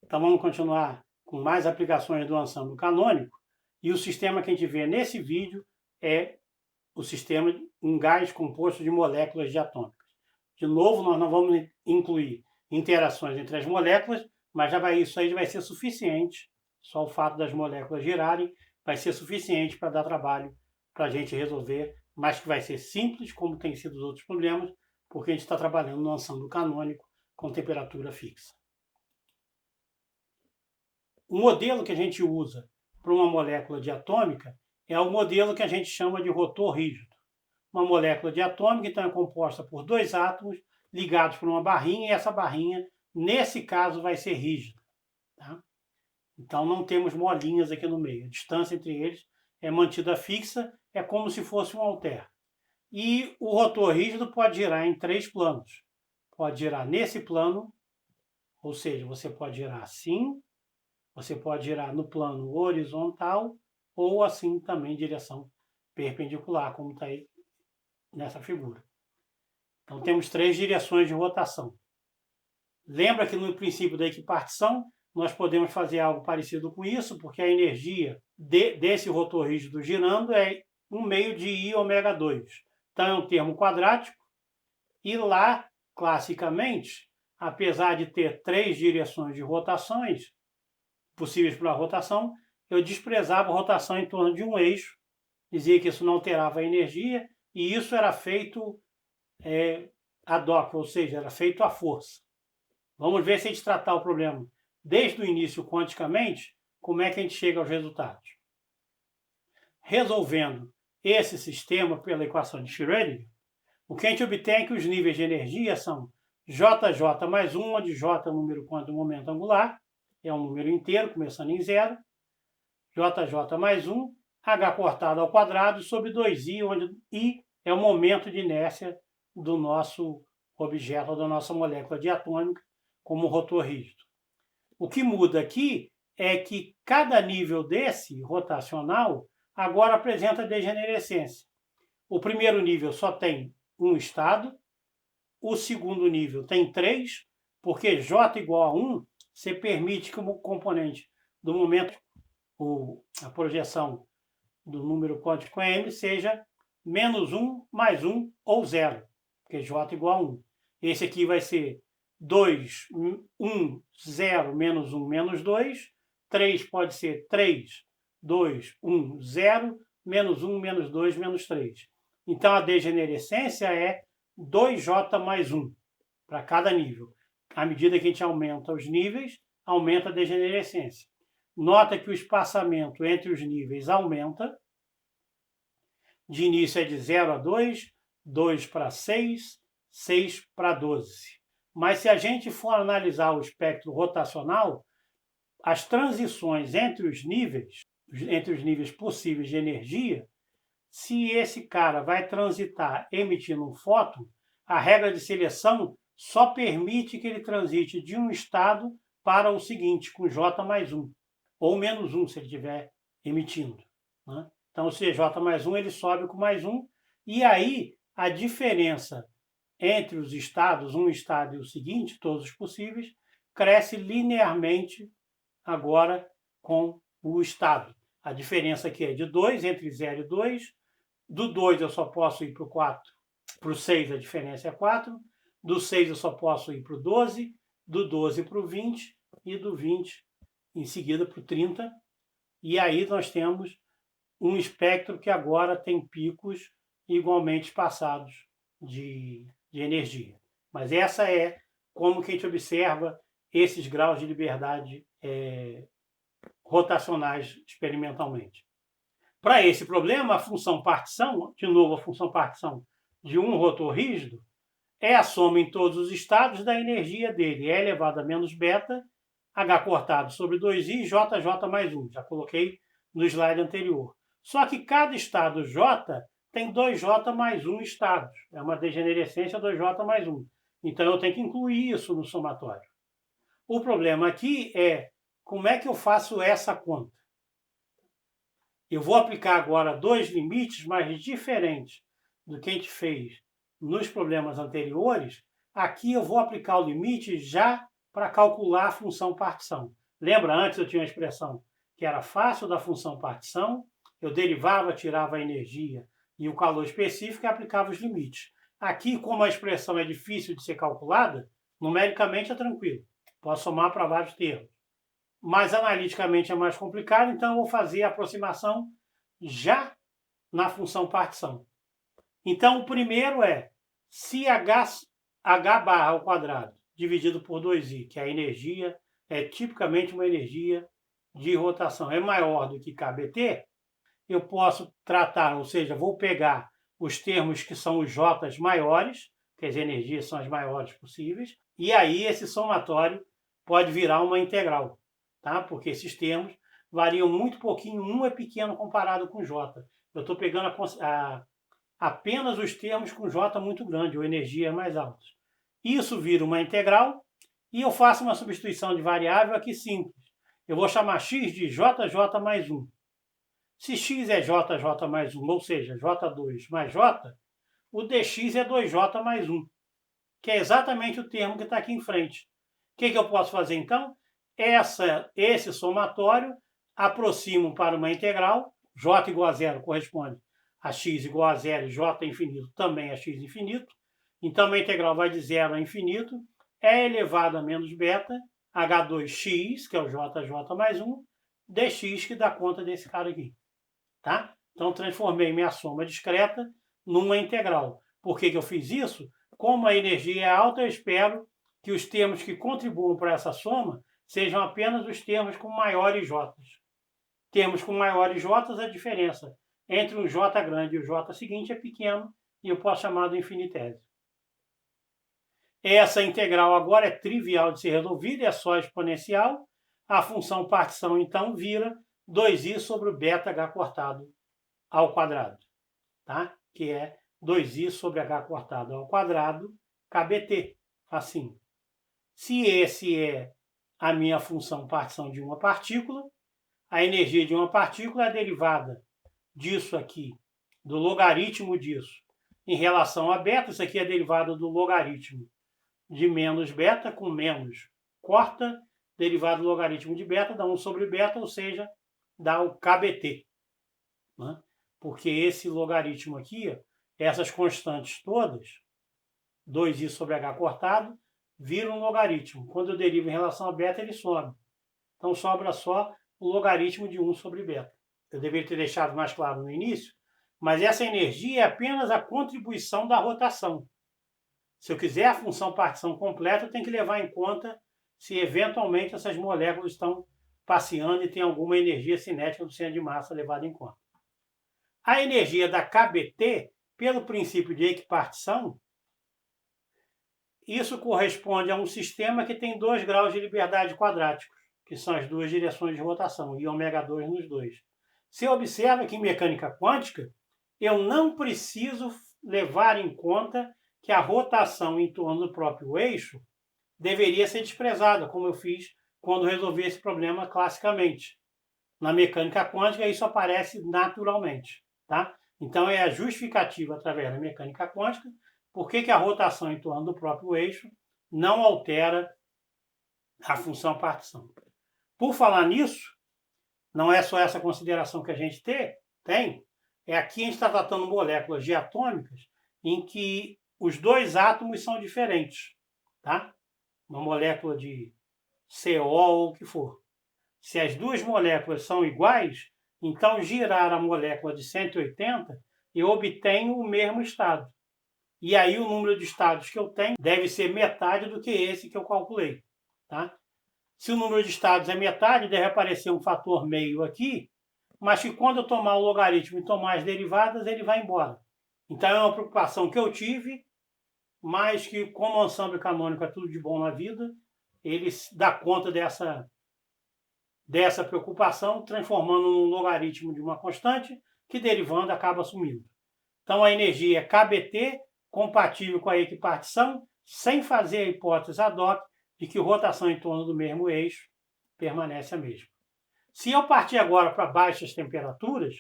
Então vamos continuar com mais aplicações do ensemble canônico. E o sistema que a gente vê nesse vídeo é o sistema de um gás composto de moléculas diatômicas. De novo, nós não vamos incluir interações entre as moléculas, mas isso aí vai ser suficiente. Só o fato das moléculas girarem vai ser suficiente para dar trabalho para a gente resolver, mas que vai ser simples, como tem sido os outros problemas, porque a gente está trabalhando no ensemble canônico com temperatura fixa. O modelo que a gente usa para uma molécula diatômica é o modelo que a gente chama de rotor rígido. Uma molécula diatômica, então, é composta por dois átomos ligados por uma barrinha, e essa barrinha, nesse caso, vai ser rígida. Tá? Então, não temos molinhas aqui no meio. A distância entre eles é mantida fixa, é como se fosse um halter. E o rotor rígido pode girar em três planos. Pode girar nesse plano, ou seja, você pode girar assim, você pode girar no plano horizontal ou assim também em direção perpendicular, como está aí nessa figura. Então temos três direções de rotação. Lembra que no princípio da equipartição nós podemos fazer algo parecido com isso, porque a energia desse rotor rígido girando é 1 meio de I ômega 2. Então é um termo quadrático e lá, classicamente, apesar de ter três direções de rotações possíveis para a rotação, eu desprezava a rotação em torno de um eixo, dizia que isso não alterava a energia, e isso era feito ad hoc, ou seja, era feito à força. Vamos ver se a gente tratar o problema desde o início quanticamente, como é que a gente chega aos resultados. Resolvendo esse sistema pela equação de Schrödinger, o que a gente obtém é que os níveis de energia são JJ mais 1, onde J é o número quântico do momento angular, é um número inteiro, começando em zero, JJ mais 1, H cortado ao quadrado sobre 2I, onde I é o momento de inércia do nosso objeto, ou da nossa molécula diatômica, como rotor rígido. O que muda aqui é que cada nível desse rotacional agora apresenta degenerescência. O primeiro nível só tem um estado, o segundo nível tem três, porque J igual a 1, você permite que o componente do momento, a projeção do número quântico M, seja menos 1 mais 1 ou 0, porque J igual a 1. Esse aqui vai ser 2, 1, 0, menos 1, menos 2. 3 pode ser 3, 2, 1, 0, menos 1, menos 2, menos 3. Então, a degenerescência é 2J mais 1 para cada nível. À medida que a gente aumenta os níveis, aumenta a degenerescência. Nota que o espaçamento entre os níveis aumenta. De início é de 0 a 2, 2 para 6, 6 para 12. Mas se a gente for analisar o espectro rotacional, as transições entre os níveis possíveis de energia, se esse cara vai transitar emitindo um fóton, a regra de seleção só permite que ele transite de um estado para o seguinte, com J mais 1, ou menos 1 se ele estiver emitindo. Né? Então, se J mais 1, ele sobe com mais 1, e aí a diferença entre os estados, um estado e o seguinte, todos os possíveis, cresce linearmente agora com o estado. A diferença aqui é de 2, entre 0 e 2. Do 2 eu só posso ir para o 4. Para o 6 a diferença é 4. Do 6 eu só posso ir para o 12. Do 12 para o 20. E do 20 em seguida para o 30. E aí nós temos um espectro que agora tem picos igualmente espaçados de energia. Mas essa é como que a gente observa esses graus de liberdade rotacionais experimentalmente. Para esse problema, a função partição, de novo a função partição de um rotor rígido, é a soma em todos os estados da energia dele, E elevado a menos beta, H cortado sobre 2I, JJ mais 1. Já coloquei no slide anterior. Só que cada estado J tem 2J mais 1 estados. É uma degenerescência 2J mais 1. Então eu tenho que incluir isso no somatório. O problema aqui é como é que eu faço essa conta. Eu vou aplicar agora dois limites, mas diferentes do que a gente fez nos problemas anteriores. Aqui eu vou aplicar o limite já para calcular a função partição. Lembra, antes eu tinha uma expressão que era fácil da função partição, eu derivava, tirava a energia e o calor específico e aplicava os limites. Aqui, como a expressão é difícil de ser calculada, numericamente é tranquilo. Posso somar para vários termos. Mas analiticamente é mais complicado, então eu vou fazer a aproximação já na função partição. Então, o primeiro é, se h barra ao quadrado dividido por 2i, que a energia é tipicamente uma energia de rotação, é maior do que kBt, eu posso tratar, ou seja, vou pegar os termos que são os J's maiores, que as energias são as maiores possíveis, e aí esse somatório pode virar uma integral, tá? Porque esses termos variam muito pouquinho, um é pequeno comparado com J. Eu estou pegando apenas os termos com J muito grande, ou energias mais altas. Isso vira uma integral e eu faço uma substituição de variável aqui simples. Eu vou chamar x de JJ mais 1. Se x é JJ mais 1, ou seja, J2 mais J, o dx é 2J mais 1, que é exatamente o termo que está aqui em frente. O que eu posso fazer então? Esse somatório aproximo para uma integral, J igual a zero corresponde a x igual a zero e J infinito também a x infinito. Então, a integral vai de zero a infinito, é elevado a menos beta, H2x, que é o JJ mais 1, dx, que dá conta desse cara aqui. Tá? Então, transformei minha soma discreta numa integral. Por que eu fiz isso? Como a energia é alta, eu espero que os termos que contribuam para essa soma sejam apenas os termos com maiores J's. Termos com maiores J's, a diferença entre um J grande e o J seguinte é pequeno e eu posso chamar do infinitésimo. Essa integral agora é trivial de ser resolvida, é só exponencial. A função partição, então, vira 2i sobre o beta-h cortado ao quadrado, tá? Que é 2i sobre h cortado ao quadrado, kBt, assim. Se esse é a minha função partição de uma partícula, a energia de uma partícula é a derivada disso aqui, do logaritmo disso, em relação a beta. Isso aqui é a derivada do logaritmo de menos beta com menos corta, derivado do logaritmo de beta, dá 1 sobre beta, ou seja, dá o kBt. Né? Porque esse logaritmo aqui, essas constantes todas, 2i sobre h cortado, vira um logaritmo. Quando eu derivo em relação a beta, ele sobe. Então, sobra só o logaritmo de 1 sobre beta. Eu deveria ter deixado mais claro no início, mas essa energia é apenas a contribuição da rotação. Se eu quiser a função partição completa, eu tenho que levar em conta se eventualmente essas moléculas estão passeando e tem alguma energia cinética do centro de massa levada em conta. A energia da kBt, pelo princípio de equipartição, isso corresponde a um sistema que tem 2 graus de liberdade quadráticos, que são as duas direções de rotação, e ω2 nos dois. Você observa que em mecânica quântica, eu não preciso levar em conta que a rotação em torno do próprio eixo deveria ser desprezada, como eu fiz quando resolvi esse problema classicamente. Na mecânica quântica, isso aparece naturalmente. Tá? Então, é a justificativa através da mecânica quântica por que a rotação em torno do próprio eixo não altera a função partição. Por falar nisso, não é só essa consideração que a gente tem, é aqui a gente está tratando moléculas diatômicas em que os dois átomos são diferentes. Tá? Uma molécula de CO ou o que for. Se as duas moléculas são iguais, então girar a molécula de 180, eu obtenho o mesmo estado. E aí o número de estados que eu tenho deve ser metade do que esse que eu calculei. Tá? Se o número de estados é metade, deve aparecer um fator meio aqui, mas que quando eu tomar o logaritmo e tomar as derivadas, ele vai embora. Então é uma preocupação que eu tive, mas que, como o ensemble canônico é tudo de bom na vida, ele dá conta dessa preocupação, transformando num logaritmo de uma constante, que derivando acaba sumindo. Então a energia é kBt, compatível com a equipartição, sem fazer a hipótese ad hoc de que rotação em torno do mesmo eixo permanece a mesma. Se eu partir agora para baixas temperaturas,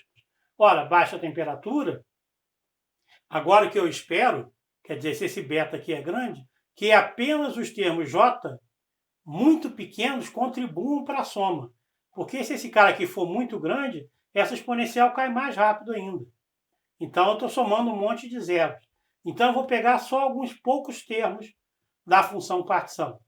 ora, baixa temperatura, agora o que eu espero, quer dizer, se esse beta aqui é grande, que apenas os termos J muito pequenos contribuam para a soma. Porque se esse cara aqui for muito grande, essa exponencial cai mais rápido ainda. Então, eu estou somando um monte de zeros. Então, eu vou pegar só alguns poucos termos da função partição.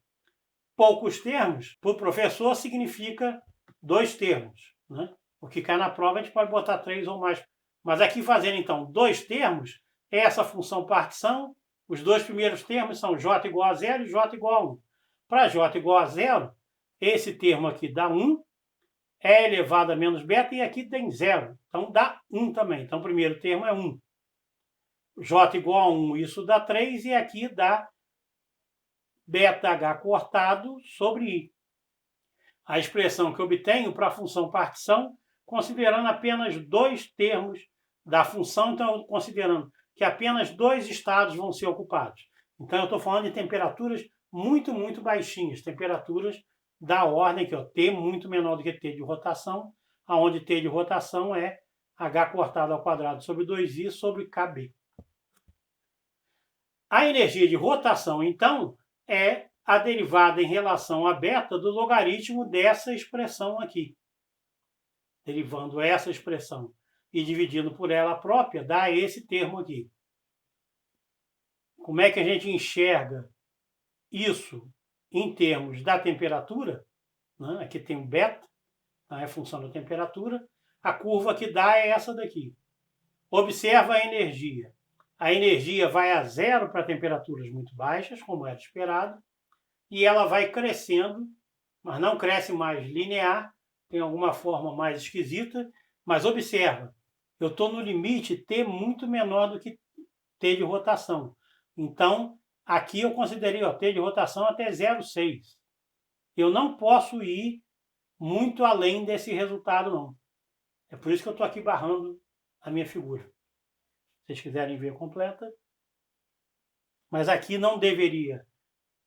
Poucos termos, para o professor, significa 2 termos, né? O que cai na prova, a gente pode botar 3 ou mais. Mas aqui fazendo, então, 2 termos, essa função partição, os 2 primeiros termos são j igual a 0 e j igual a 1. Para j igual a 0, esse termo aqui dá 1, é elevado a menos beta, e aqui tem 0. Então, dá 1 também. Então, o primeiro termo é 1. J igual a 1, isso dá 3, e aqui dá beta-h cortado sobre i. A expressão que eu obtenho para a função partição, considerando apenas 2 termos da função, então, considerando que apenas 2 estados vão ser ocupados. Então, eu estou falando de temperaturas muito, muito baixinhas, temperaturas da ordem aqui, ó, T muito menor do que T de rotação, aonde T de rotação é H cortado ao quadrado sobre 2i sobre KB. A energia de rotação, então, é a derivada em relação a beta do logaritmo dessa expressão aqui. Derivando essa expressão e dividindo por ela própria, dá esse termo aqui. Como é que a gente enxerga isso em termos da temperatura? Né? Aqui tem o beta, é a função da temperatura. A curva que dá é essa daqui. Observa a energia. A energia vai a 0 para temperaturas muito baixas, como era esperado, e ela vai crescendo, mas não cresce mais linear, tem alguma forma mais esquisita, mas observa, eu estou no limite T muito menor do que T de rotação. Então, aqui eu considerei T de rotação até 0,6. Eu não posso ir muito além desse resultado, não. É por isso que eu estou aqui barrando a minha figura. Se vocês quiserem ver completa. Mas aqui não deveria.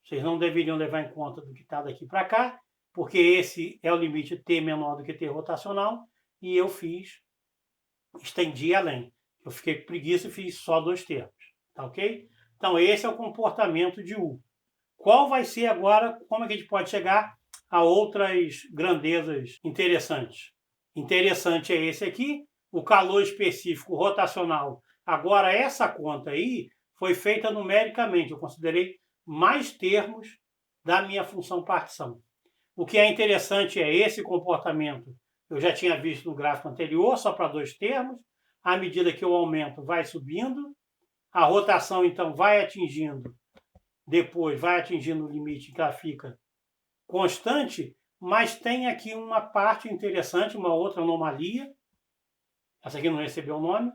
Vocês não deveriam levar em conta do que está daqui para cá, porque esse é o limite T menor do que T rotacional, e eu estendi além. Eu fiquei com preguiça e fiz só 2 termos. Tá ok? Então, esse é o comportamento de U. Qual vai ser agora, como é que a gente pode chegar a outras grandezas interessantes? Interessante é esse aqui, o calor específico rotacional. Agora, essa conta aí foi feita numericamente. Eu considerei mais termos da minha função partição. O que é interessante é esse comportamento. Eu já tinha visto no gráfico anterior, só para 2 termos. À medida que eu aumento, vai subindo. A rotação, então, vai atingindo o limite que ela fica constante, mas tem aqui uma parte interessante, uma outra anomalia, essa aqui não recebeu o nome,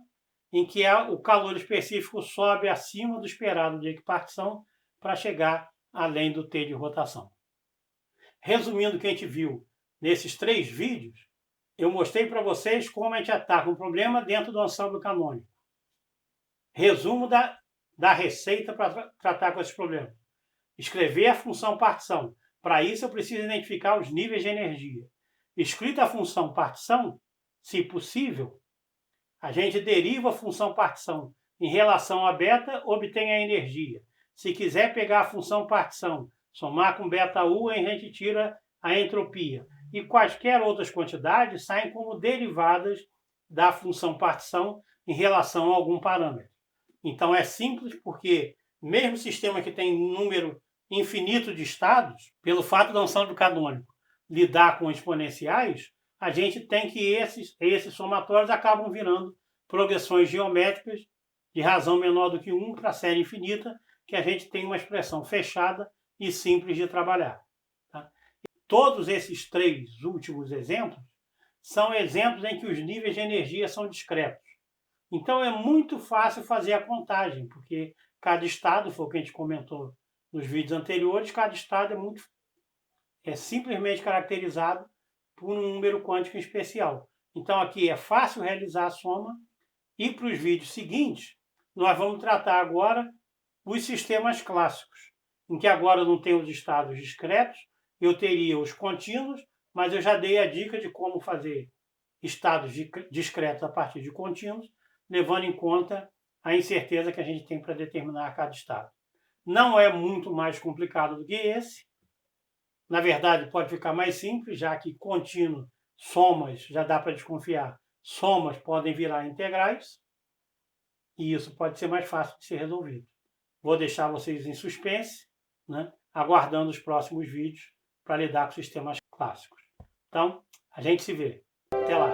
em que o calor específico sobe acima do esperado de equipartição para chegar além do T de rotação. Resumindo o que a gente viu nesses 3 vídeos, eu mostrei para vocês como a gente ataca um problema dentro do ensemble canônico. Resumo da receita para tratar com esses problemas. Escrever a função partição. Para isso, eu preciso identificar os níveis de energia. Escrita a função partição, se possível, a gente deriva a função partição em relação a beta, obtém a energia. Se quiser pegar a função partição, somar com beta-U, a gente tira a entropia. E quaisquer outras quantidades saem como derivadas da função partição em relação a algum parâmetro. Então é simples porque mesmo sistema que tem um número infinito de estados, pelo fato da ensemble canônico lidar com exponenciais, a gente tem que esses somatórios acabam virando progressões geométricas de razão menor do que 1 para a série infinita, que a gente tem uma expressão fechada e simples de trabalhar. Tá? Todos esses 3 últimos exemplos são exemplos em que os níveis de energia são discretos. Então é muito fácil fazer a contagem, porque cada estado, foi o que a gente comentou nos vídeos anteriores, cada estado é simplesmente caracterizado por um número quântico especial. Então aqui é fácil realizar a soma, e para os vídeos seguintes, nós vamos tratar agora os sistemas clássicos, em que agora eu não tenho os estados discretos, eu teria os contínuos, mas eu já dei a dica de como fazer estados discretos a partir de contínuos, levando em conta a incerteza que a gente tem para determinar cada estado. Não é muito mais complicado do que esse, Na verdade, pode ficar mais simples, já que contínuo, somas, já dá para desconfiar, somas podem virar integrais, e isso pode ser mais fácil de ser resolvido. Vou deixar vocês em suspense, né, aguardando os próximos vídeos para lidar com sistemas clássicos. Então, a gente se vê. Até lá!